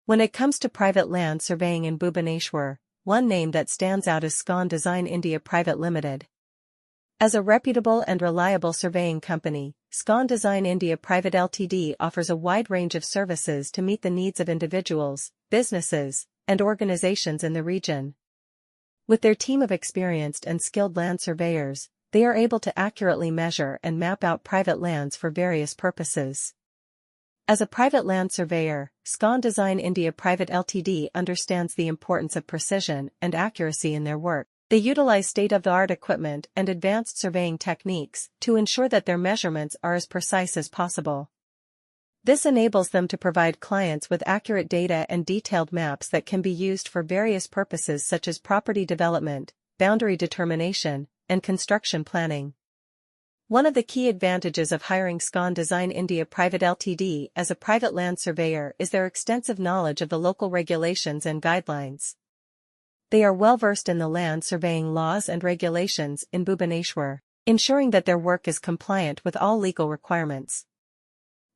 When it comes to private land surveying in Bhubaneswar, one name that stands out is Scon Design India Private Limited. As a reputable and reliable surveying company, Scon Design India Private Ltd offers a wide range of services to meet the needs of individuals, businesses, and organizations in the region. With their team of experienced and skilled land surveyors, they are able to accurately measure and map out private lands for various purposes. As a private land surveyor, Scon Design India Private Ltd understands the importance of precision and accuracy in their work. They utilize state-of-the-art equipment and advanced surveying techniques to ensure that their measurements are as precise as possible. This enables them to provide clients with accurate data and detailed maps that can be used for various purposes such as property development, boundary determination, and construction planning. One of the key advantages of hiring Scon Design India Private Ltd as a private land surveyor is their extensive knowledge of the local regulations and guidelines. They are well versed in the land surveying laws and regulations in Bhubaneswar, ensuring that their work is compliant with all legal requirements.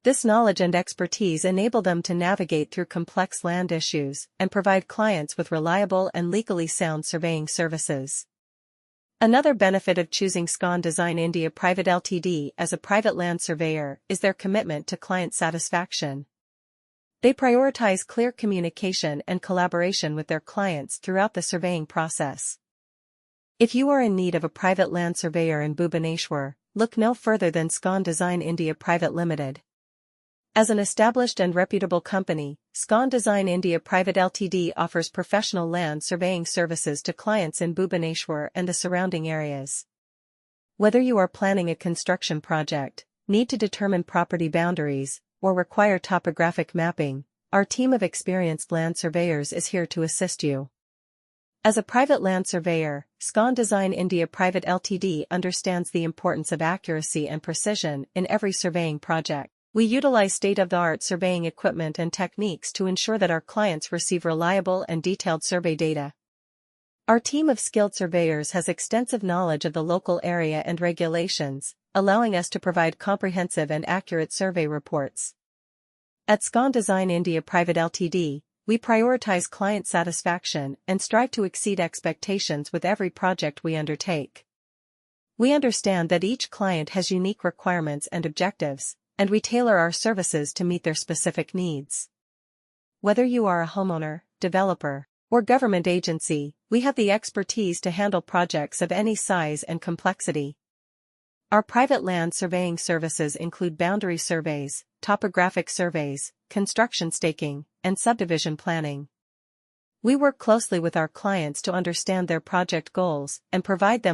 This knowledge and expertise enable them to navigate through complex land issues and provide clients with reliable and legally sound surveying services. Another benefit of choosing Scon Design India Private Ltd as a private land surveyor is their commitment to client satisfaction. They prioritize clear communication and collaboration with their clients throughout the surveying process. If you are in need of a private land surveyor in Bhubaneswar, look no further than Scon Design India Private Limited. As an established and reputable company, Scon Design India Private Ltd offers professional land surveying services to clients in Bhubaneswar and the surrounding areas. Whether you are planning a construction project, need to determine property boundaries, or require topographic mapping, our team of experienced land surveyors is here to assist you. As a private land surveyor, Scon Design India Private Ltd understands the importance of accuracy and precision in every surveying project. We utilize state-of-the-art surveying equipment and techniques to ensure that our clients receive reliable and detailed survey data. Our team of skilled surveyors has extensive knowledge of the local area and regulations, allowing us to provide comprehensive and accurate survey reports. At Scon Design India Private Ltd, we prioritize client satisfaction and strive to exceed expectations with every project we undertake. We understand that each client has unique requirements and objectives, and we tailor our services to meet their specific needs. Whether you are a homeowner, developer, or government agency, we have the expertise to handle projects of any size and complexity. Our private land surveying services include boundary surveys, topographic surveys, construction staking, and subdivision planning. We work closely with our clients to understand their project goals and provide them